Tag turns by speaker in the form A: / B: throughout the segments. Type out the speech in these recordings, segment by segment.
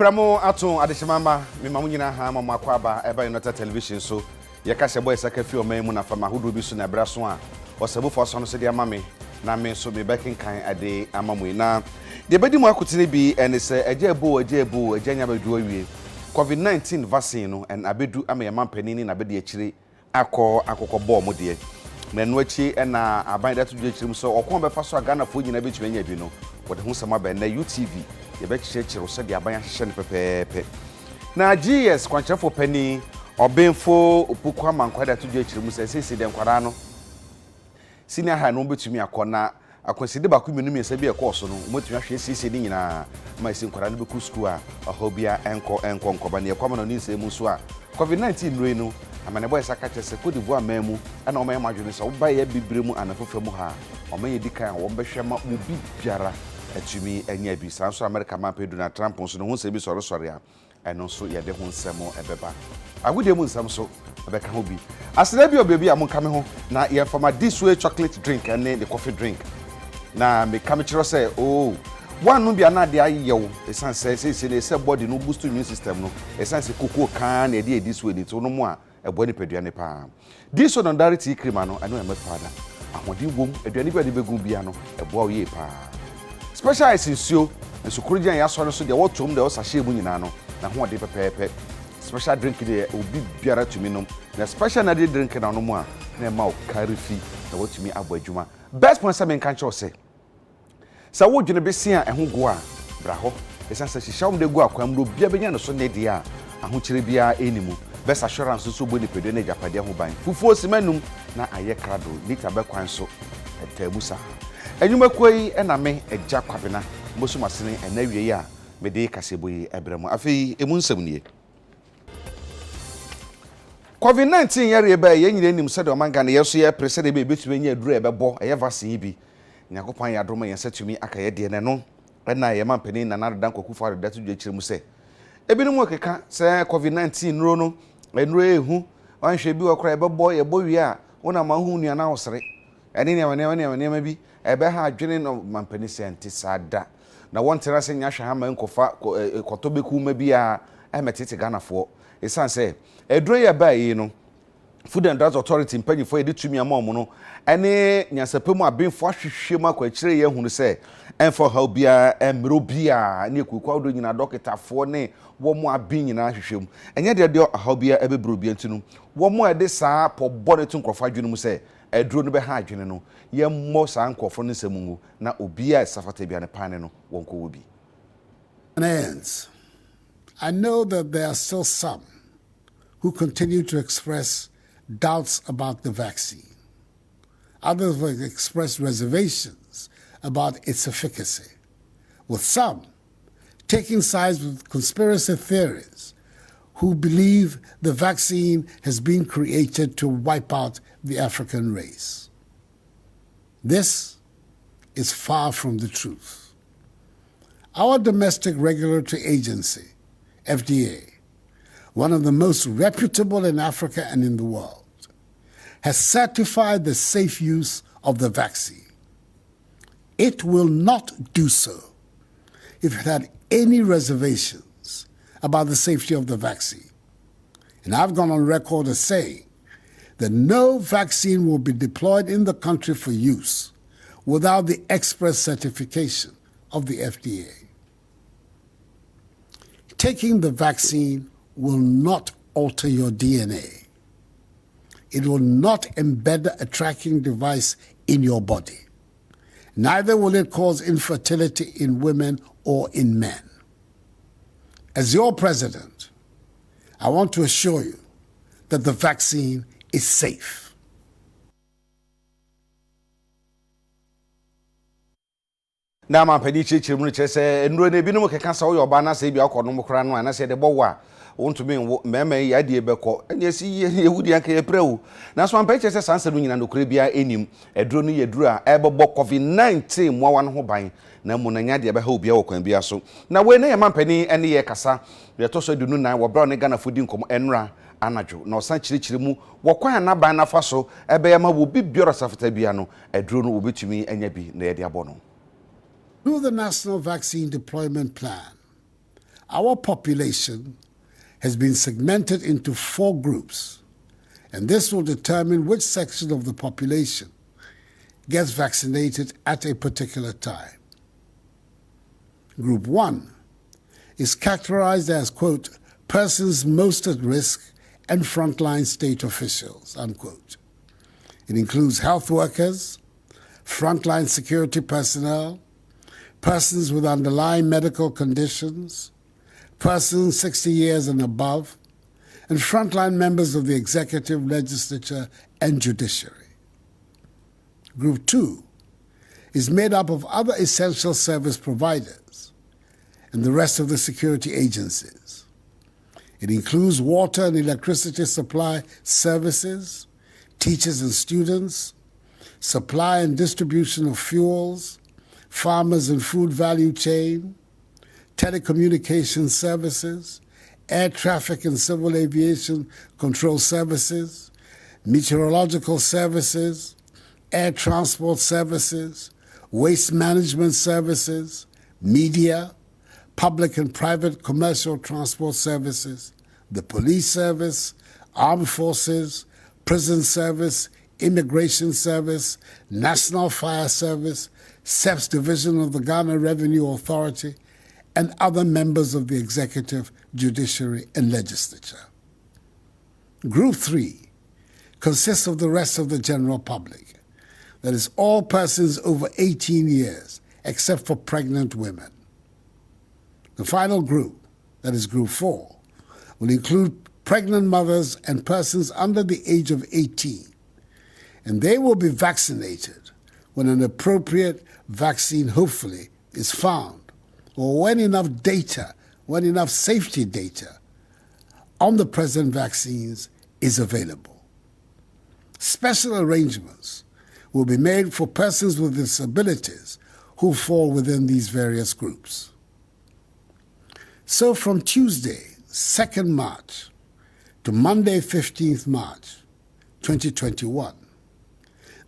A: Pramo ato adeshimamba memamu nyina ha mama Kwaba eba United Television so yeka se boy saka fi o memu na fama hodo bi so na bra so a osabufo so no se de amame na me so me baking kan ade amamu na de bedi mu akotene bi ene se agya nya badu awie COVID-19 vaccine no en abedu ama yema panini na bede akire akokọ ball mu de na no achi na aban da to du akire mu so okon be fa so Ghana fo nyina betumi anya bi no wode hu sama ba na UTV ye be chire so de aban ahye ne pepepe na GS kwanchefo pani obenfo opuku amankwa da to du akire mu se de nkwara no senior high no betumi akona akwaside ba ku menu miesa bi e course no motumi ahwe sisi ni nyina ma isi nkwara no be ku school a ohobia enko ba ne kwama no ni nsemu so a COVID-19 roi no amane boy saka chese Cote d'Ivoire mamu ana o mayama adwene so ba ye bibre mu anafofo mu ha o maye dikan wo behwe ma mu bi biara atumi anya bi sanso America man pe Donald Trump so no hu se bi sore a eno so ye de hu nsemo ebeba agudie mu nsem so ebeka ho bi asere bi obebi a monka me ho na ye fama this way chocolate drink and the coffee drink na me kam chiro say oh one no bia na de ayewo esan say body no boost immune system no esan say koko kan na de this way ni to no mu a ebo ni peduane pa this one directly cream no anu e me father ahodi wom aduane bi de begum bia no ebo ye pa special essential nsukuru ya so no so de wotom de osahye mu nyina no na ho de pepepe special drink de obi biara tumi no na special na de drink na no mu a na ma o carry fi na wotumi abo adwuma best point say kan cho say sa wo dwene besia ehun go a bra ho esan sa hihawm de go akwam do bia benya no so ne de a ahokyere bia enimu best assurance so bo ni pedo na japade ho ban fufuo simanum na aye krado lita be kwan so etamusa enwuma koi na me Agya Kwabena mboso masene na wie a me de kaseboyi ebremu afei emu nsam nie COVID-19 yare ba ye nyire nim se de omanga na yeso ye prese de be betumi nya aduru ebebo eye vaccine bi nyakopan ya doma yensatumi akaye de ne no na ye mampani na nadan kokufa de datu dwekire mu se ebinum okeka se COVID-19 nro no enro ehu wanhwe bi okra ebebo ye bowie a wona mahu nua na osere ene ne ma bi ebe ha adwene no mampani sente sada na won tera se nya hwe ha man kofa kotobeku ma bi a emetete Ganafo esan se edro ye ba yi no Food and Drugs Authority mpanyifo ye ditumi amamu no ene nyasapemu abenfo ahwehwem akwakire ye hunu se enfo ha bia emro bia ne ekukwa do nyina dokitafo ne wo mo abin nyina ahwehwem enye de ha bia ebebro bia ntinu wo mo ede saa pobone tu nkrofa adwene mu se edro no be ha adwene no ye mo saa nkofo no semungu na obia safata bia ne pane no wonko wo bi.
B: I know that there are still some who continue to express doubts about the vaccine. Others will express reservations about its efficacy, with some taking sides with conspiracy theories who believe the vaccine has been created to wipe out the African race. This is far from the truth. Our domestic regulatory agency, FDA, one of the most reputable in Africa and in the world, has certified the safe use of the vaccine. It will not do so if it had any reservations about the safety of the vaccine. And I've gone on record as saying that no vaccine will be deployed in the country for use without the express certification of the FDA. Taking the vaccine will not alter your DNA. It will not embed a tracking device in your body. Neither will it cause infertility in women or in men. As your president, I want to assure you that the vaccine is safe.
A: Na mampani chichi mu chese enro na ebinum keka sa wo yoba na se bia akono mokra no na se de bowo a wontumi wo mema ya de ebekọ ene si ye wudi anka ye prewu na so mampani chese sanse no nyina nokre bia enim edro no yeduru a ebebo COVID-19 mowa no ho ban na mu na nya de ebe ha obia wo kwan bia so na we na ye mampani ene ye kasa ye to so dunu nan wo bra ne Ganafo di nkom enra anadwo na osan chirichiri mu wo kwan na ban na fa so ebe ya ma wo bi biora safeta bia no edro no obetumi anya bi na ye de abono.
B: Through the National Vaccine Deployment Plan, our population has been segmented into 4 groups, and this will determine which section of the population gets vaccinated at a particular time. Group 1 is characterized as, quote, persons most at risk and frontline state officials, unquote. It includes health workers, frontline security personnel, persons with underlying medical conditions, persons 60 years and above, and frontline members of the executive, legislature, and judiciary. Group 2 is made up of other essential service providers and the rest of the security agencies. It includes water and electricity supply services, teachers and students, supply and distribution of fuels, farmers and food value chain, telecommunications services, air traffic and civil aviation control services, meteorological services, air transport services, waste management services, media, public and private commercial transport services, the police service, armed forces, prison service, immigration service, national fire service, SEPS division of the Ghana Revenue Authority, and other members of the executive, judiciary, and legislature. Group 3 consists of the rest of the general public, that is, all persons over 18 years, except for pregnant women. The final group, that is Group 4, will include pregnant mothers and persons under the age of 18, and they will be vaccinated when an appropriate vaccine, hopefully, is found, or when enough safety data on the present vaccines is available. Special arrangements will be made for persons with disabilities who fall within these various groups. So from Tuesday, 2nd March, to Monday, 15th March, 2021,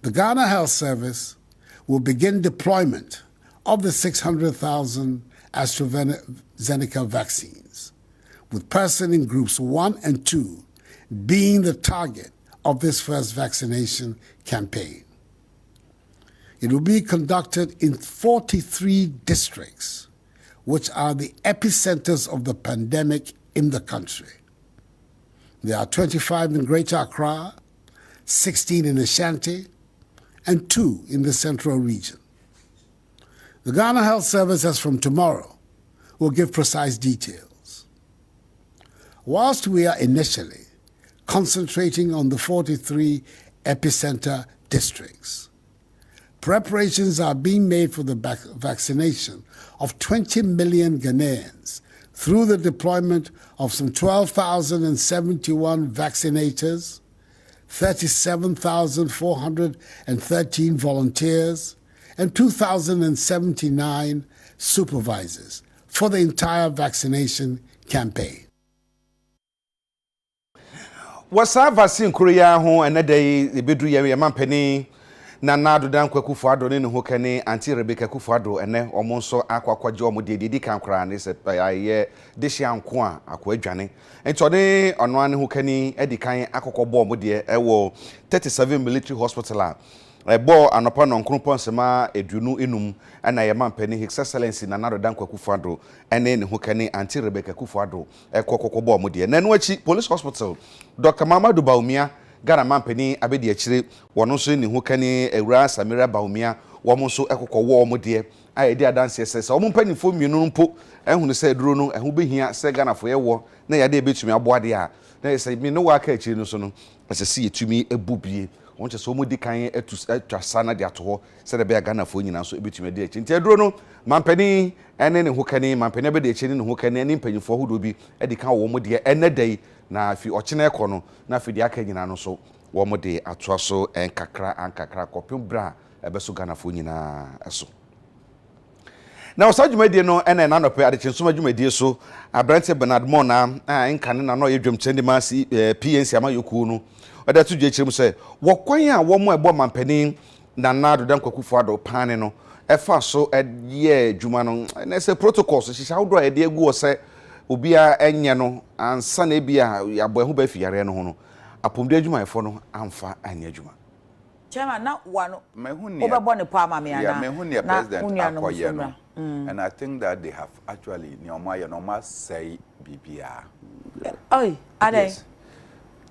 B: the Ghana Health Service will begin deployment of the 600,000 AstraZeneca vaccines, with persons in groups 1 and 2 being the target of this first vaccination campaign. It will be conducted in 43 districts, which are the epicenters of the pandemic in the country. There are 25 in Greater Accra, 16 in Ashanti, and 2 in the Central Region. The Ghana Health Service, as from tomorrow, will give precise details. Whilst we are initially concentrating on the 43 epicenter districts, preparations are being made for the vaccination of 20 million Ghanaians through the deployment of some 12,071 vaccinators, 37,413 volunteers, and 2,079 supervisors for the entire vaccination campaign.
A: Wasa vaccine Korea ho enedai ebedu ye mampani na nado dan kwakufu ado ne ho kane anti Rebecca kufu ado ene omo nso akwakwaje omo de kan kra ne se aye de hia nko a akwadwane enti one ono ane ho kane edi kan akokọbọ omo de ewo 37 military hospital a ebo anopa no nkronpon sema edunu enum ana ye mampani His Excellency na nado dan kwakufu ado ene ne ho kane anti Rebecca kufu ado ekokọbọ omo de nanu achi police hospital Dr. Mamadu Baumia Ghana mampani abedi akire wono so ni ho kane Ewura Samira Baumia womo so ekokọwo omo de ayedi adanse sese omo mpanifo mienu mpo ehunu se duro no ehu behia se Ghana fo yewo na yade betumi aboade a na se mi no waka akire no so no asese yetumi ebubie wonche so mo di kan atwasa na de ato se de be Ghana fo nyina so ebetumi de akire nti duro no mampani ene ne ho kane mampani abedi akire ne ho kane ne mpanifo hodo bi edi kan wo mo de enedai na fi ochine ekono na fi de aka nyina no so wo mo de atoa so ankakra kopim bra ebeso Ghana fo nyina eso na osadwumadie no ene na nope ade chenso madwumadie so abrante Bernard Mona nkane na no yedwamchendi ma si PNC amayoku no oda tudwe chirem se wokwan a wo mo ebo mampani na nado dan kwakufu ado pane no efa so ye dwuma no na se protocols hihya wodo ede egu o se obia enye no ansa na bia yabo ho ba fiare no ho no apomde adwumayefo no amfa anya adwuma
C: chairman na wano
D: Mehunia
C: obebo ne pa ma me ana
D: yeah Mehunia president akoye no and I think that they have actually normal say bibia
C: oi ade
D: yes.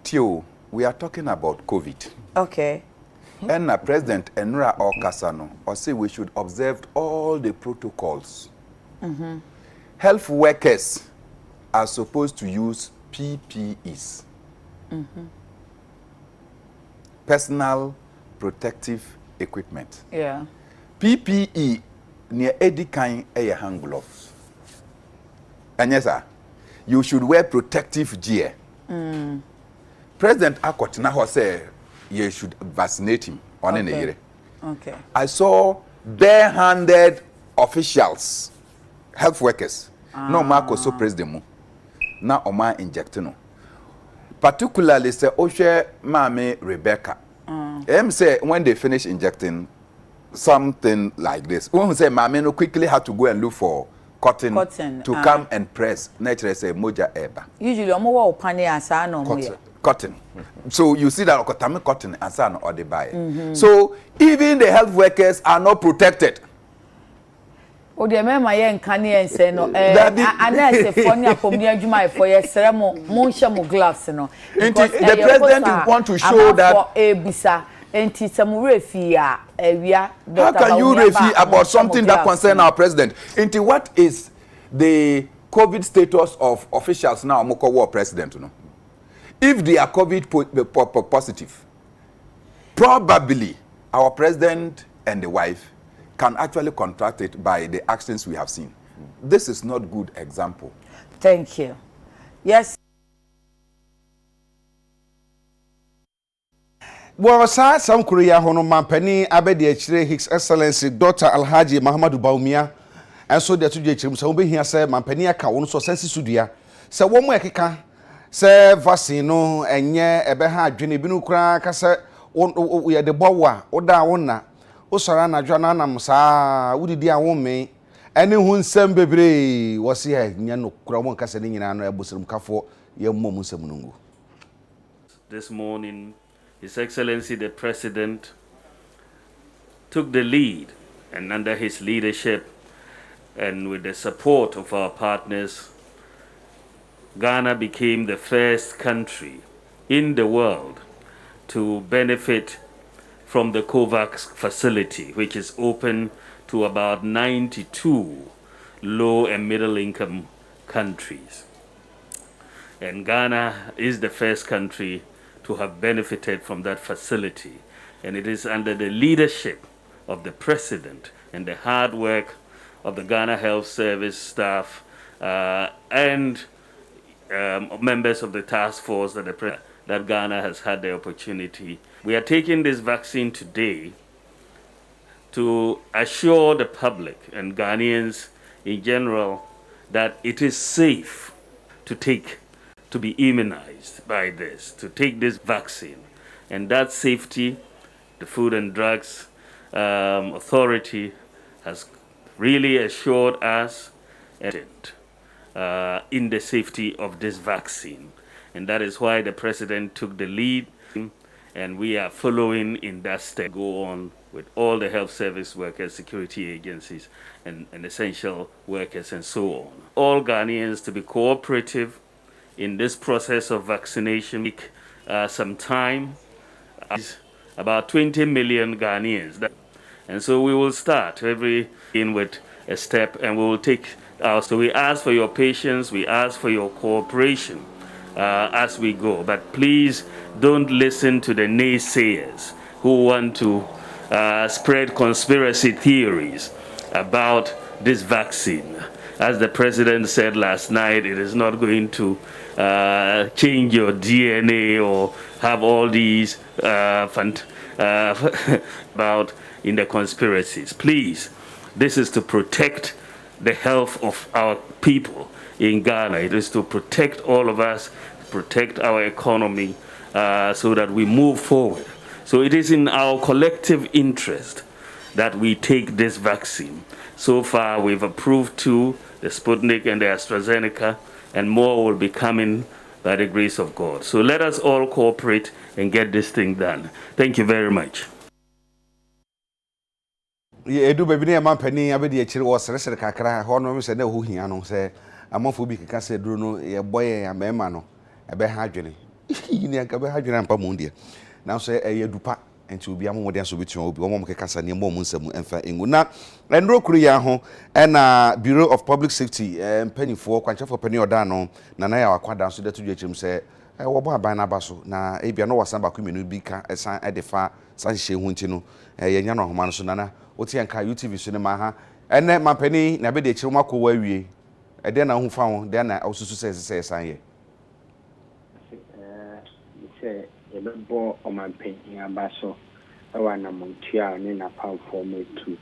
D: Tio, we are talking about COVID.
C: Okay.
D: And President Enra Okasano or say we should observe all the protocols. Health workers are supposed to use PPEs. Personal protective equipment.
C: Yeah.
D: PPE near any kind of hand gloves. And yes, sir, you should wear protective gear. President Akotinaho said you should vaccinate him on any year.
C: Okay.
D: I saw bare-handed officials, health workers. No Marco so president. Now Oma injecting. Particularly say Oshe Mame Rebecca. Say when they finish injecting something like this, when say Mame no quickly had to go and look for cotton to come and press. Naturally say moja eba.
C: Usually omo wa opane asa no mo ye.
D: Cotton. So you see that okotame cotton and san or they buy. So even the health workers are not protected.
C: O de me ma ye nka ne ense no anese foni apomni adwuma for ye sere mo nhye mo gloves no.
D: The president want to show that
C: ebisa enti samure fi a awia.
D: How can you refer about something that concern our president? Into what is the COVID status of officials now moko war president no? If they are COVID positive, probably our president and the wife can actually contract it by the actions we have seen. This is not good example.
C: Thank you. Yes.
A: Well, sir, some Korea hono mampani abedi achire His Excellency Dr. Alhaji Muhammadu Baumia and so the two jechim so be here say mampani aka won so sense sudua say wo mo ekeka say vaccine no enye ebe ha adwene bi no kura ka say ye de bowa oda wona o sora na dwa na nam saa wudidi a wo me ene hu nsem bebre wo se ha nya no kura mo kasa ni nyina no eboserum kafo ye mmom nsem nungu.
E: This morning His Excellency the President took the lead, and under his leadership and with the support of our partners, Ghana became the first country in the world to benefit from the COVAX facility, which is open to about 92 low and middle income countries. And Ghana is the first country to have benefited from that facility. And it is under the leadership of the President and the hard work of the Ghana Health Service staff and members of the task force that Ghana has had the opportunity. We are taking this vaccine today to assure the public and Ghanaians in general that it is safe to be immunized by this, to take this vaccine. And that safety, the Food and Drugs Authority has really assured us in the safety of this vaccine. And that is why the President took the lead, and we are following in that step. Go on with all the health service workers, security agencies, and essential workers, and so on. All Ghanaians to be cooperative in this process of vaccination. Some time, about 20 million Ghanaians. And so we will start in with a step, and we will take so we ask for your patience, we ask for your cooperation as we go. But please don't listen to the naysayers who want to spread conspiracy theories about this vaccine. As the President said last night, it is not going to change your DNA or have all these about in the conspiracies. Please, this is to protect the health of our people in Ghana. It is to protect all of us, protect our economy so that we move forward. So it is in our collective interest that we take this vaccine. So far, we've approved 2, the Sputnik and the AstraZeneca, and more will be coming by the grace of God. So let us all cooperate and get this thing done. Thank you very much.
A: Edu baby ne man pani abedi akire wo sere kakra ho no se na ho hia no se amafo bi keka se duro no ye boye amema no ebe ha adwene ni anka be ha adwene ampa mu ndie na so ye dupa enti obi amomode aso bitun obi wo mo keka sa ne mo nsam emfa engu na enro kuru ya ho na Bureau of Public Safety mpanifo kwanchefo pani oda no na ya wakwada so detu dwechim se wo bo aban na baso na ebia no wasan ba kwemenu bi ka esan edefa san hye hu nti no ye nya no homa no so nana oti anka UTV so ne ma ha ene mampani na be de kire makọ wa wie ede na hu fa ho de na osusu se san ye
F: se ebebo o mampani abaso ewa na montua ne na powerful metu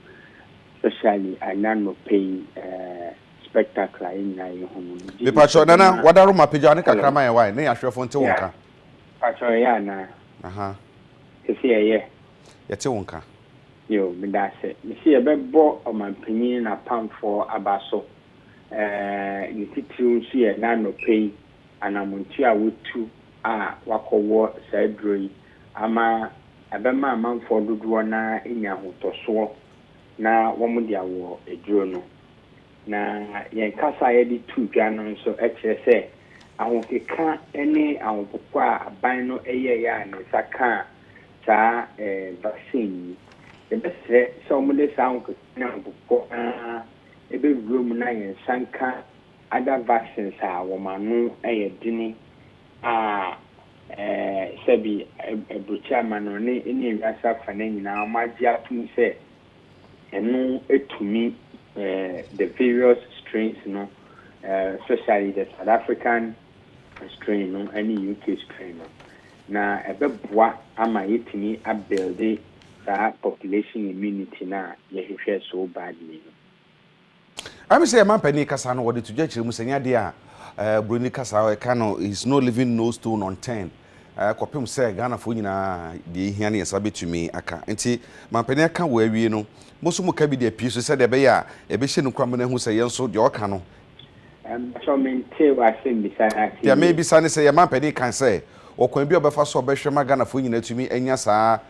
F: especially anano pay spectacular in na ye ho
A: be pacho nana wadaro mapeja ne kakra man ye why ne ahwefo nte wonka
F: pacho ya na
A: aha
F: se ye
A: yete wonka
F: yo midase misi ebebo o mampani na powerful abaso ni titiri nso ye nano pay anamontua wotu a wakowo sadroi ama abema amanfo dodo na enya hotoso na womudia wo eduro no na yen kasa ye di tu dwa no nso ekire se ahokeka ene ahopokwa aban no eye ya ne saka sa vaccine ebese so mo de sa ahokeka na ahopokwa ebe room na yen sanka other vaccines a womanu eye dini sebi ebrucha manone eni wiasa fana nyina maji atum se enu etumi the various strains no especially the South African strain no any UK strain no na ebeboa ama yetimi abuild that population immunity na yehwehwe so badly no
A: I'm say man pani kasa no wode to judge mu senya de a Bruni kasa kano is no living no stone unturned. Kopem say Ghana fo nyina de hia ne yesa betumi aka. Enti mampani aka wo awie no. Moso mu ka bi de pie so say de be ya e be hye no kwam na hu say yenso de oka no.
F: So maintain wa sim bisa.
A: Ya me bisa ne say ya mampani kan say okwan bi obefa so obehwe ma Ghana fo nyina tumi anya saa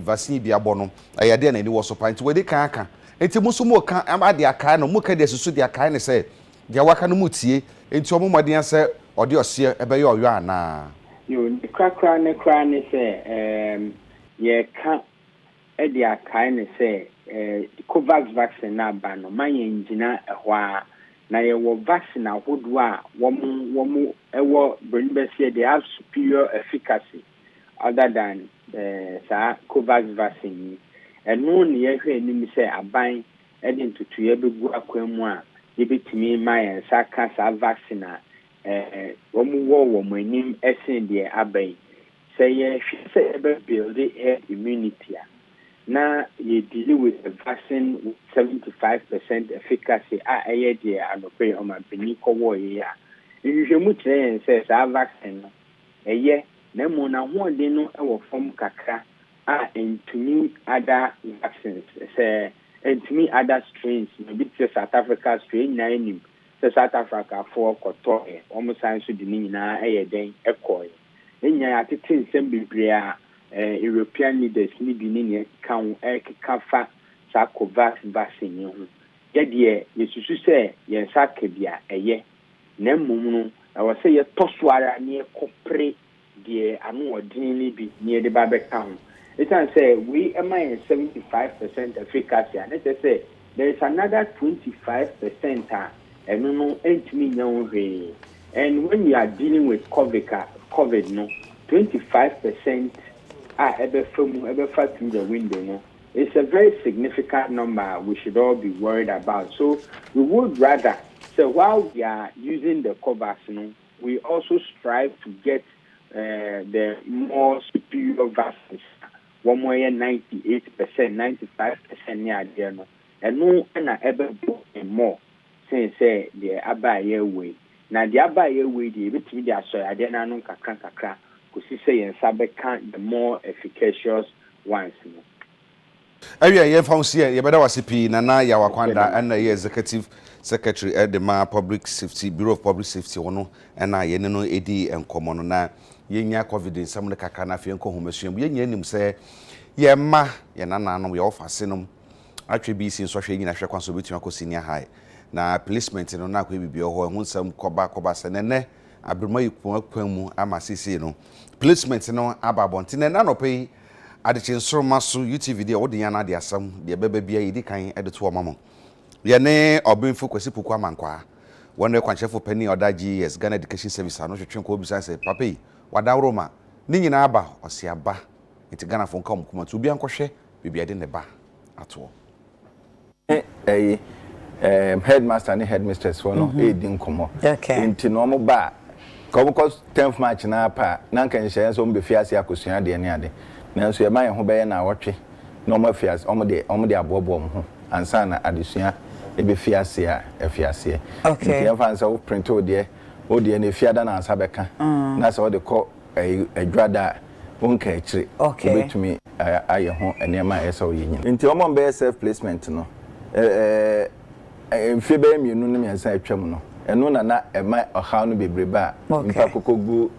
A: vaccine bi abo no. Ya de na ni wo so pa enti we de kan aka. Enti moso mu ka ade aka no mu ka de susu de aka ne say dia waka no mutie enti omomode ase ode ose ebeye oyo ana
F: yo krakra ne se ye ka e dia kai ne se COVID vaccine na ba no manye njina ehwa na ye wo vaccine ahodo a womu ewo brinbese they have superior efficacy other than COVID vaccine eno ne ye hwe ni se aban e de ntutu ye begu akwanu a yebetimi mayen saka sa vaccine wo manim esen de abai say ye say be build immunity na ye deal with the vaccine with 75% efficacy aye de anope o ma bini ko wo ye a nhwehwemu kire say sa vaccine eye na mo na ho de no e wo form kakra entumi other vaccines say and to me other strains maybe South Africa strain na enim South Africa for koto almost science di ni na den ekoi enya atete nsem bebre a European leaders ni bi ni kan kafa sa COVID vaccine ho ye de yesusu se ye saka bia eye na mmom no e wo se ye tosoara ni ekopre de anu odin ni bi ni de ba be kan. It can say we am 75% efficacy, and it say there is another 25% and no way. And when you are dealing with COVID no 25% are ever through the window. No, it's a very significant number we should all be worried about. So we would rather so while we are using the COVAX, no, we also strive to get the more superior vaccines. 98%, 95% near there no. And no na ever book more since say the abaye way. Now the abaye way the bit me there so I na no kakra kusi say and sabe can the more efficacious ones no.
A: Agya ye found see ye better was CP Nana Yawakwanda and the executive secretary at the Public Safety Bureau of Public Safety ono and I no AD and common na ye nya covid in some the kakana fi enko homesuam ye nya nim say ye ma ye nana no ye offer sinum atwe bi sin so hwe nyina hwe kwanso betu akọ senior high na placement no na kwa bibio ho hunsam koba senene abrema yikwan mu ama sisi no placement no ababonte na no pay adeche nsoroma so UTV de wode yana de asam de beba bia yidi kan ede to omamo ye ne obinfu kwesi puku amankwa wonne kwanchefo pani oda GS Ghana Education Service ano hwetwen ko bisa se papa yi wada roma ni nyina aba osiaba enti Ghana fo nka omkuma to bia nkohwe bibia de ne ba ato
G: headmaster and headmistress for no aiding komo enti no mo ba because 10th March na pa na kan hye so mbe fiase akosua de ne ade nanso ye man ho be na wotwe no mo fiase omo de abobo mo ho ansa na adesua ebe fiase a efiase enti ye fansa wo print o de ne fiada na ansa beka na so de ko adwada wonka akire obetumi aye ho enema esa o yinyi enti omo be self placement no mfe be mienu no me nsa atwam no eno na ema oha no bebreba mpa kokogu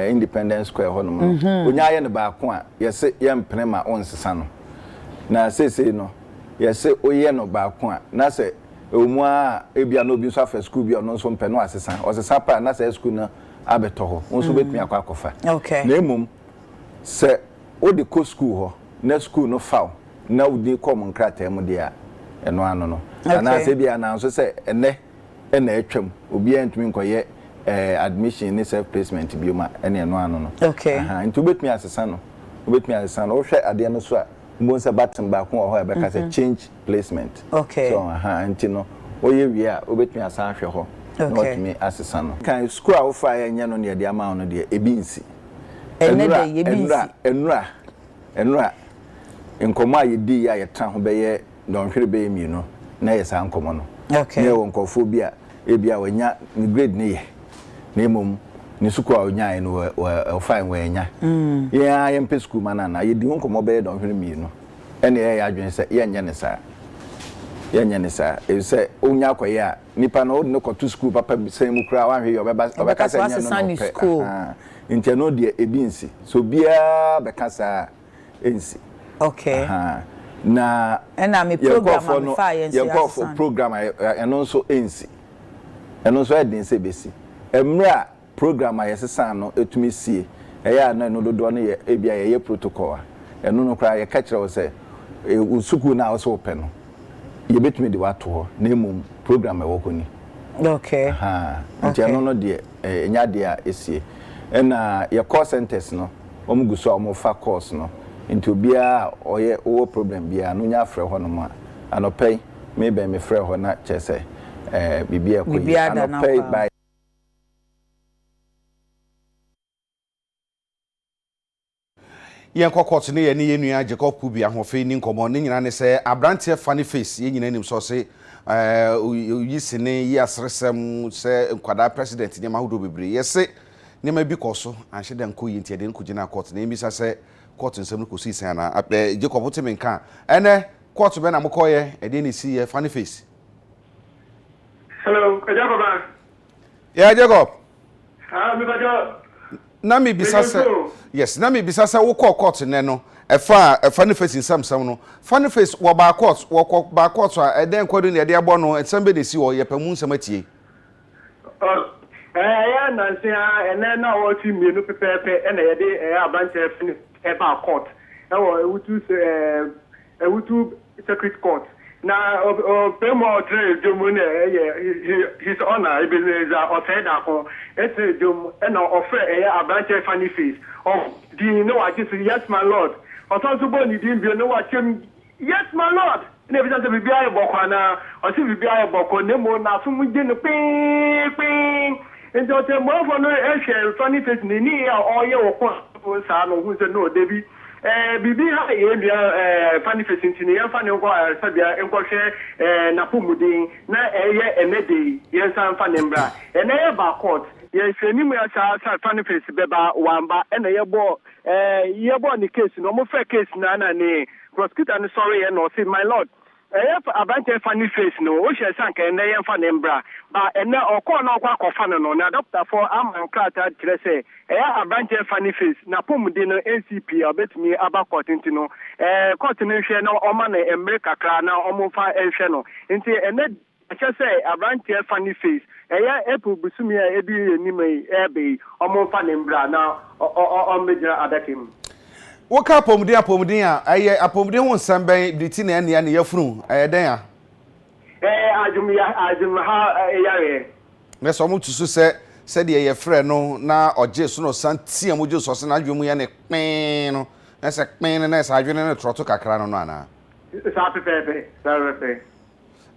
G: Independence Square ho no onya ye ne ba ko a yese ye mpene ma onsesa no na sese no yese oye no ba ko a na se omu a ebia no bi so afa school bi ono so mpene no asesa osesa pa na se school na abeto ho onso betumi akwakofa na emum se odi ko school ho na school no faw na udi kom nkrata mu dia eno ano no na se bia na so se ene na atwam obi antumi nkoye admission ni self placement bioma ene eno ano no nti obetumi asesa no wo hwe ade no so a mbo nsa batten ba ko ho e be ka se change placement so nti no oye wi a obetumi asa hwe ho na otumi asesa no kan school a wo fa ya nya no ne de ama no de ebinsi enura nkomo a yedi ya yetan ho be ye donhwere be mi no na yesa nkomo no ne wo nkofo bi a ebia wanya ni grade ne ye na emom ni suku a onya no o fine we nya ya yempe school mana na yedi nkomo be donhwere mi no ene ya adwen se ye nya ne sa e se onya akoye a nipa no no ko to school papa se mu kura wan hwe yo be ka se nya no school nti no de ebinsi so bia be ka sa ensi na
C: me program am fa yensi
G: ya program eno so ensi eno so edin se besi emra program ayesesa no etumi sie eya na no dodo no ye ebia ye protocol eno no kra ye ka kire wo se usuku na wo so pe no ye betumi de wato ho na emum program e wo koni nti eno no de enya de a esie na ye call centers no omuguso omofa course no nti obia oye o problem bia no nya afre ho no ma anopay me be me frɛ ho na chese bibia ko anopay by
A: yen kokot ne ye ne yenua Jacob Pubi ahofe ni nkomo ne nyina ne se abrante funny face ye nyina nim so se yisine yi asresem se nkwada president ne mahodo bebre yese ne ma bi koso anhye den ko yinti de nko gina court ne mbisa se court nsem no kosi sen na Jacob temi nka ene court be na mokoye e de ne si ye funny face.
H: Hello, Jacob.
A: Yeah, Jacob.
H: Me bajo.
A: Na me bisa se yes, na me bisa se wo court ne no e fa funny face nsam no funny face wo ba court a e den kwado ne de abo no ensem be de si wo ye pamu nsam atie.
H: Ya na se ene na wo ti mienu pepepe ene ye de abanche fini e ba court e wo ewutu secret court na pemo tre jomu ne his honor Ebenezer Oteda ko ete jomu na offer abanche funny face of the no I just yes my lord otonso bo ni din bi no wa chem yes my lord ne bi sante bi aye bokwa na o si bi aye bokwa ne mo na fun je no pin nti o te mo fo no ehwe funny face ni ya oye wo ko sa no hu se no debi bibi ha ye bia funny face ntini ye fa ne ko sabia enko hwe na pomudin na eye Midday ye san fa ne mbra ene ye ba court yes ni mu ya sa funny face beba wamba na yebo ni case no mo fair case na ni prosecutor no sorry no say my lord abante funny face no o she san kan na yemfa ne mbra ba ene okọ na okwa kofa no na doctor for am krata kire say abante funny face na pomudi no NCP obetumi aba court ntino court no hwe na o ma na emre kakra na o mo fa enhwe no nti ene I say abante funny face April busumi ebi enime ebe o mo fa ne mbra na o mejira adakim
A: Woka apomuden a aye apomuden ho nsambɛn briti na ene yafunu den a
H: ajum ha yare
A: me so mo tusu se de ye frɛ no na oje so no santia mo je so se na adwemu ya ne kpen no na se kpen na se adwene ne troto kakra no ana
H: sa pepe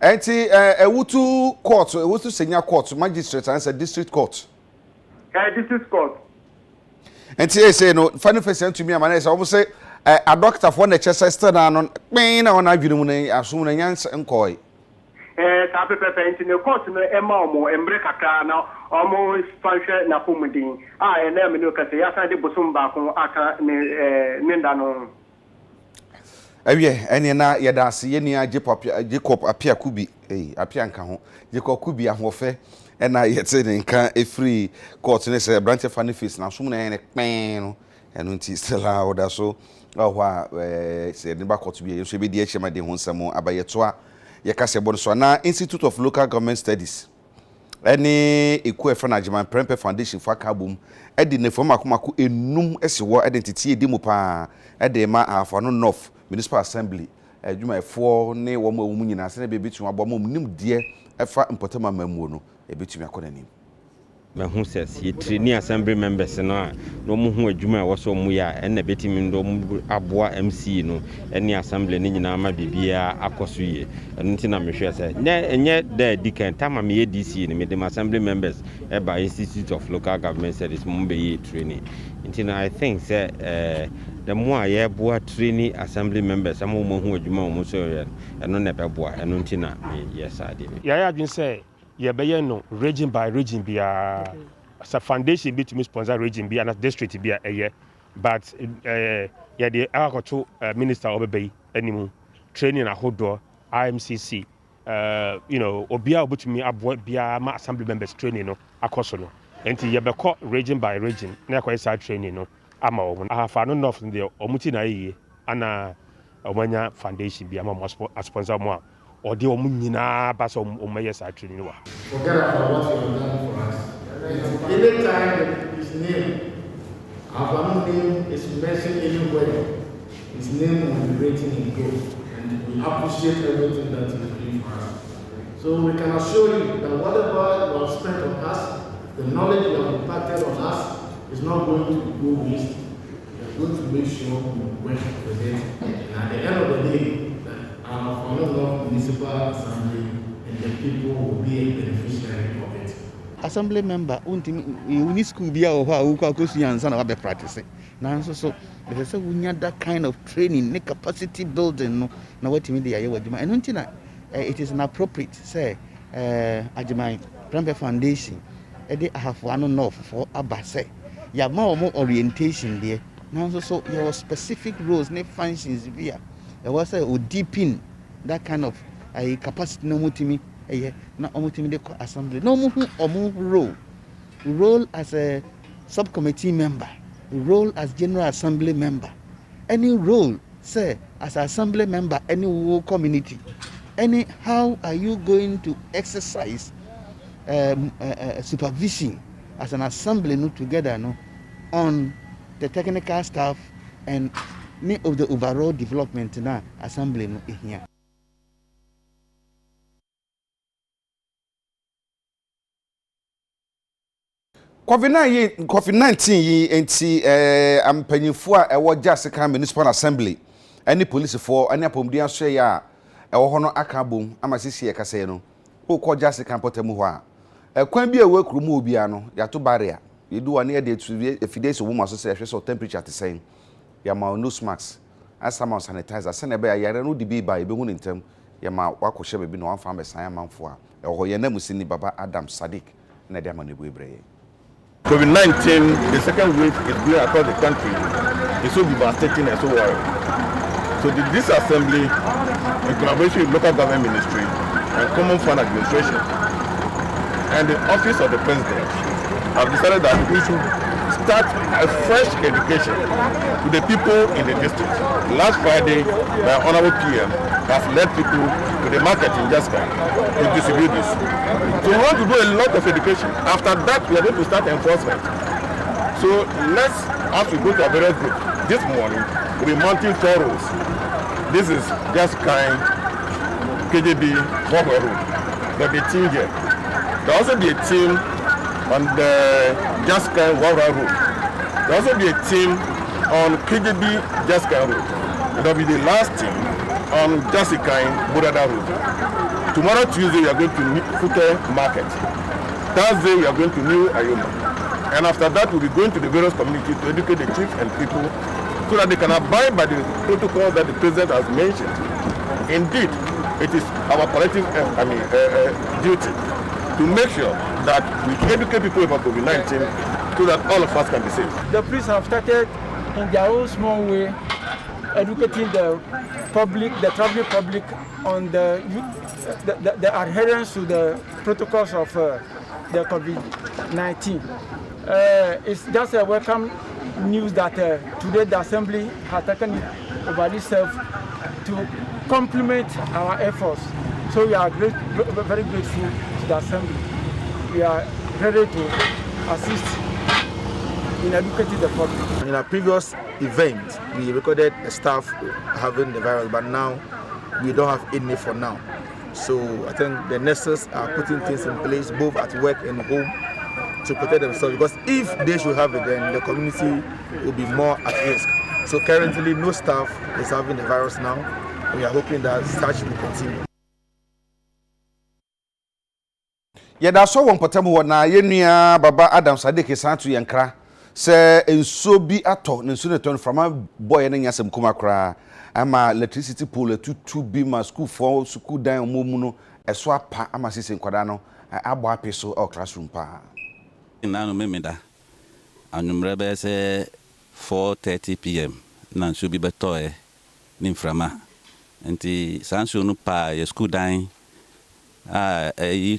A: enti ewutu court ewutu senior court magistrate and district court
H: district court
A: enti say no funny face to me amana say almost say a doctor for na chest still na no kpen na ona adwene mu na asum na nyansa nkoi
H: sa pepe enti ne court no ema omo embre kakra na omo fanhwe na pomudin ene me no kase ya san de bosum ba ko aka ne nda no
A: awie ene na yeda ase ye nia Jacob apia kubi apia nka ho Jacob kubi ahofe ena yete ne nka efree court ne se branch funny face na sum na ene kpen no eno nti stella oda so ohwa se ne ba court bi ye so be di ehema de ho nsamo abayeto a ye ka se bodo so na Institute of Local Government Studies ene eku efa na Agya Prempeh Foundation for akabom edi ne fom akomako enum ese wo identity edi mu pa ede ma afo no north Municipal Assembly adwuma efo ne wo ma wo nyina se na be betuma bo ma nim de efa impotema mamuo no ebetumi akona nim
I: mahu ses yetrini assembly members no no mu hu adwuma wo so mu ya ena betimi ndo aboa MC no ene assembly ne nyina ma bibia akoso ye enti na mehwe se enye da dikan tama me DC ne me dem assembly members by Institute of Local Government Studies mu be ye training enti na I think say the more ye boa training assembly members am mo hu adwuma mo so ye eno na be boa eno enti na yes ade
J: ya adwin say ye be no region by region bia as a foundation bit to sponsor region bia na district bia but ya the akoto minister obey animu training ahodo IMCC obia obutumi abo bia ma assembly members training no akoso no enti ye be call region by region na akoy sa training no ama wo afa no north the omuti na yiye ana omanya foundation bia ma sponsor mo or the Omunina Bass or Mayas actually.
B: Forget about what you have done for us. Any time his name, our name is mentioned anywhere, his name will be written in gold. And we appreciate everything that you do for us. So we can assure you that whatever you have spent on us, the knowledge you have imparted on us is not going to go waste. We are going to make sure we work with it. And at the end of the day, our municipal assembly and the people will be a beneficiary of it.
K: Assembly member, we school be our who and son of practice. Now, so there's that kind of training, capacity building. Now, what you mean, and it is inappropriate, say, Agya Prempeh Foundation, they have one enough for Abase. You have more orientation there. Now, so your specific roles, functions via. There was a deepen that kind of capacity no mutimi na omutimi de assembly no mu role as a subcommittee member, role as general assembly member, any role say as assembly member any community, any how are you going to exercise supervision as an assembly no together no on the technical staff and of the overall development na assembly no here.
A: COVID-19 yi enti ampanyifo a ewo Jasika Municipal Assembly any police for any apomdia so ya ewo ho no aka bom amasisi ekase no ukọ Jasika potamu ho a kwan bi ewe krumu obia no yato barrier yedu wane ya de efidesi wo maso se ehwe so temperature te sen ya ma nose mask asama sanitizer se na be ya yare no dibi ba ebe hu ntem ya ma wakohye bebi no amfa besan amanfo a ewo ye na musini baba Adam Sadiq na de ama ne bu ebreye
L: COVID-19, the second wave is going across the country. It's so devastating and so worrying. So the disassembly, in collaboration with local government ministry and common fund administration, and the office of the president, have decided that we should start a fresh education to the people in the district. Last Friday, my honorable PM has led people to the market in Jaska to distribute this. So we want to do a lot of education. After that, we are going to start enforcement. So let's, as we go to our various groups, this morning we'll be mounting 4 roads. This is Jaska, KJB, Bogor Road. There'll be a team here. There'll also be a team on the Jaska Wara Road. There'll also be a team on KJB Jaska Road. There'll be the last team on Jessica Burada Road. Tomorrow, Tuesday, we are going to Fute Market. Thursday, we are going to New Ayoma. And after that, we'll be going to the various communities to educate the chiefs and people so that they can abide by the protocol that the president has mentioned. Indeed, it is our collective duty to make sure that we educate people about COVID-19 so that all of us can be safe.
M: The police have started in their own small way educating the public, the traveling public, on the adherence to the protocols of the COVID-19. It's just a welcome news that today the Assembly has taken it over itself to complement our efforts. So we are very grateful to the Assembly. We are ready to assist in educating the public.
N: In our previous event, we recorded a staff having the virus, but now we don't have any for now. So I think the nurses are putting things in place both at work and home to protect themselves, because if they should have it, then the community will be more at risk. So currently no staff is having the virus now, and we are hoping that such will continue.
A: Yɛda so won potem ho na yenua baba Adam Sadek Santu yankra se enso bi ato ne nso ne ton from boy ne nyasem kuma kra ama electricity pole tutu bi ma school for school dan omomu no eso apa ama sisi nkwada no abo apeso o classroom pa
O: na no memeda anumre be se 4:30 pm na nso bi beto ni mframa enti sanso no pa ye school dan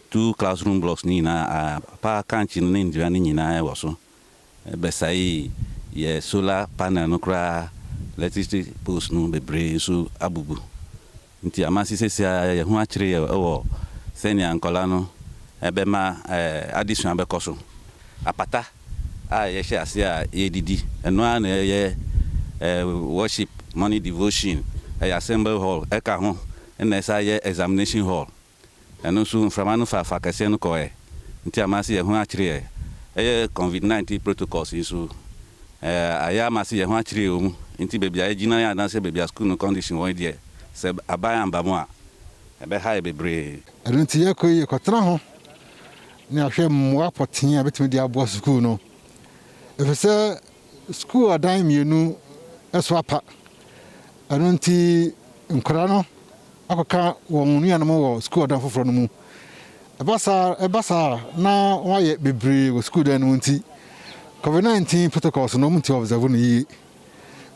O: two classroom blocks ni na pa kanchi ni ndua ni nyina wo so besai ye solar panel no kra electricity post no bebre so abubu nti amasi sesia ye ho akire ye wo senia nkola no ebe ma addition abekoso apata ye hye ase ye didi eno na ye worship morning devotion assembly hall eka ho na esa ye examination hall eno so from fa kase no ko nti amasi ye ho akire ye COVID-19 protocols so aya amasi ye ho akire o mu nti baby agina ya na se baby school no condition won there se abaya mbamo a ebe ha bebre
B: eno nti ye ko tra ho ni ahwe mwa potin a betimi dia abo school no efese school adan mienu eso apa eno nti nkora no akoka won nua no wo school adan foforo no mu ebasa na waye bebre wo school dan no nti COVID-19 protocols no mu nti observe no yi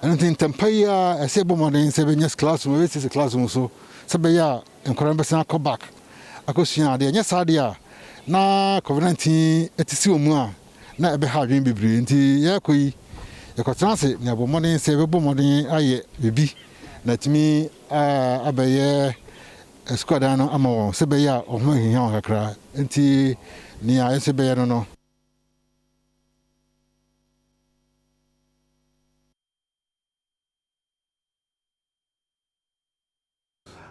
B: eno nti tempaya ese bomoden se benyes classroom we se classroom so se be ya nkora besa ko back akosua de nya sa de a na COVID-19 etisi omu a na ebe ha dwen bebre nti ya koyi ekotena se nya bomoden se be bomoden aye bebi na timi abaye squad no amawo se be ya ohun hihan kakra nti ni a se be ya no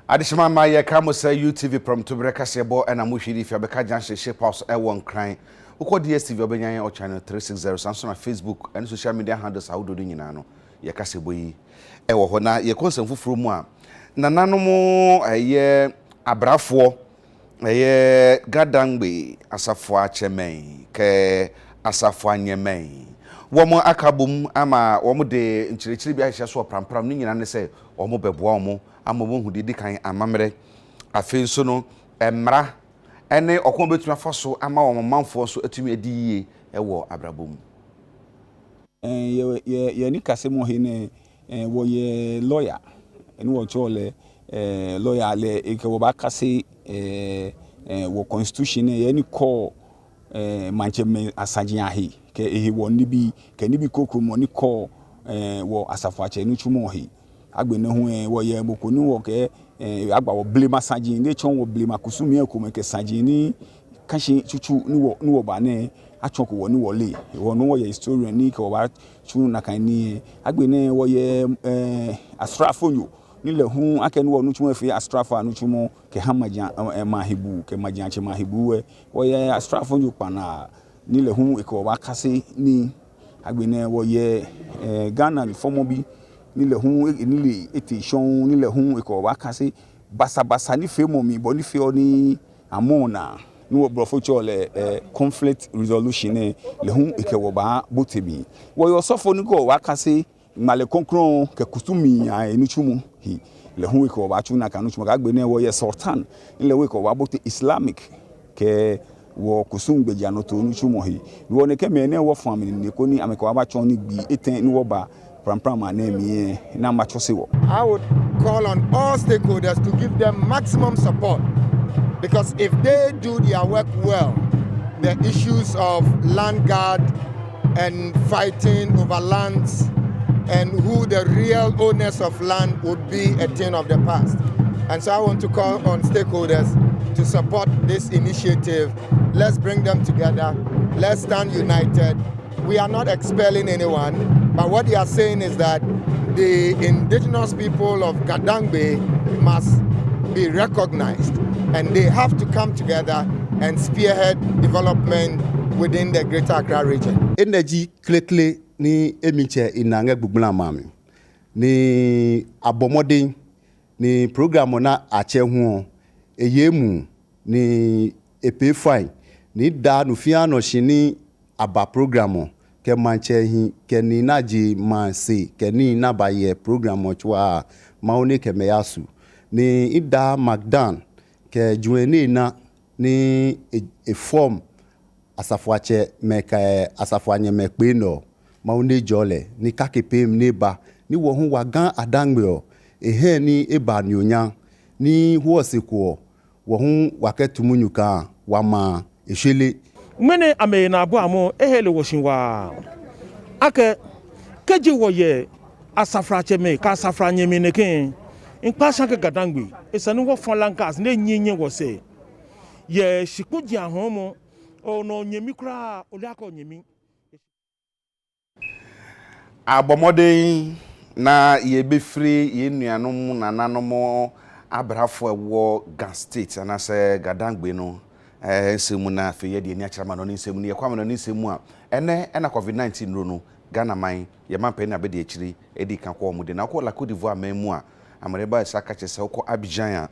A: Adishima ma ye kamo say UTV from Tubreka Sebo and Amushiri if you beka junction shape house one crying. Uko DSTV obenya or channel 360 Samsung na Facebook and social media handles how do nyina no ye kasebo yi e wo ho na ye konsem fufuru mu a nanano mo eye abrafo eye gadangbe asafo achemen ke asafo anyemen womo akabum ama womo de nchirichiri bi ahye so prampram ni nyina ne say womo beboa womo ama wohu didi kan amamre afi nso no emra ene okon betuma faso ama wo manfo so atumi adi yie ɛwɔ abrabɔ mu
P: ye ni kase mo hine wo ye lawyer eni wo chole lawyer le e ke wo ba kase wo constitution ye ni call manche me asagin ahi ke ehi wo ni bi ke ni bi kokro mo ni call wo asafo ache ni chumo hi agbe ne hu wo ye moko ni wo ke agba wo blame asagin ne chon wo blame akusumi akoma ke sagin ni kashi chuchu ni wo ba ne achoko wo ni wole wo no wo ye historian ni ke wo ba chu na kan ni agbe ne wo ye astrafo nyo ni le hu ake ni wo no chu afi astrafo anu chu mo ke hamajan mahibu ke majan che mahibu wo ye astrafo nyo pana ni le hu e ke wo ba kase ni agbe ne wo ye Ghana ni fomo bi ni le hu ni le etishon ni le hu e ke wo ba kase basa ni fe mo mi bo ni fe oni amona no brofo chole conflict resolution le hu ike wo ba botebi wo yo sofo ni go wa kase male konkron ke kusumi a enu chumu hi le hu ike wo ba chu na kanu chumu ga gbe ne wo ye sultan le wo ike wo ba bote islamic ke wo kusum gbeja no to enu chumu hi wo ne ke me ne wo family ne ko ni ameka wa ba chon ni gbi eten ni wo ba prampram na mi na ma chose wo.
Q: I would call on all stakeholders to give them maximum support. Because if they do their work well, the issues of land guard and fighting over lands and who the real owners of land would be a thing of the past. And so I want to call on stakeholders to support this initiative. Let's bring them together. Let's stand united. We are not expelling anyone, but what they are saying is that the indigenous people of Gadangbe must be recognized, and they have to come together and spearhead development within the Greater Accra region.
R: Energy klekle ni emiche inange gbugbula mami ni abomodin ni program na ache hu eyemu ni epe fine ni da no fiano shini aba program ke manche hi ke ni naji man se ke ni na ba ye program chwa maone ke meyasu ni ida magdan ke juene na ni e form asafuache meka asafuanye mekpe no maone jole ni kakepem neba ni wo hu wa gan adangbe o ehe ni eba nyonya ni huosekwo wo hu waketumunyuka wa ma eshele
J: mene ame na abo amo ehele woshinwa ake keji wo ye asafrache me ka asafranye me neken in passion ke Gadangbe esanu wo fon lankas na nyenye wo se ye shikuji ahomo ono nyemi kra oliako nyemi
A: abomode na ye be free ye nuanom na nanom abrafo ewo Gas State na se Gadangbe no nsemu na fe ye de ni akyerama no nsemu ne ye kwama no nsemu a ene na COVID-19 ro no Ghana man ye mampa na be de akiri edi kan kwa mu de na ko la Côte d'Ivoire memu a amareba saka chese ko Abidjan a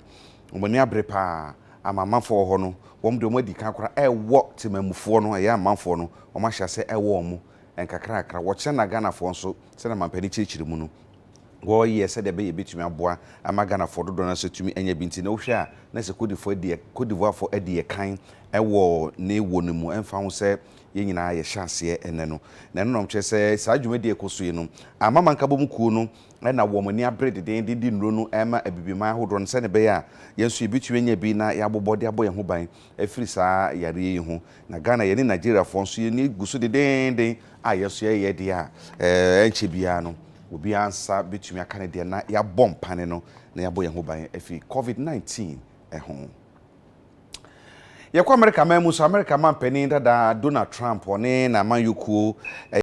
A: omani abrepa amamafo ho no wom de omadi kan kora ewo temamufo no ya amamfo no omahya se ewo mu enkakra akra wo che na Ghana fo nso se na mampani chirichiri mu no wo ye se de be ye betumi aboa ama Ghana fo dodo na se tumi enya binti na wo hwe a na se Côte d'Ivoire fo edi kan ewo na ewo no mu emfa ho se ye nyina ye hyanse ene no na no nomche se sa dwumadi ekoso yi no amama nka bom kuo no na wo mani abrede den di nro no ema abibima hodro no se ne be ya yenso ebitumi nya bi na ya bobode abo ye ho ban afiri sa yare yi ho na Ghana ye ni Nigeria fo nso ye ni guso de den a yeso ye de a enche bia no obi ansa bitumi aka ne de na ya bompane no na ya bo ye ho ban afi COVID-19 ho America man muso America man penny dada Donald Trump one na man yukuo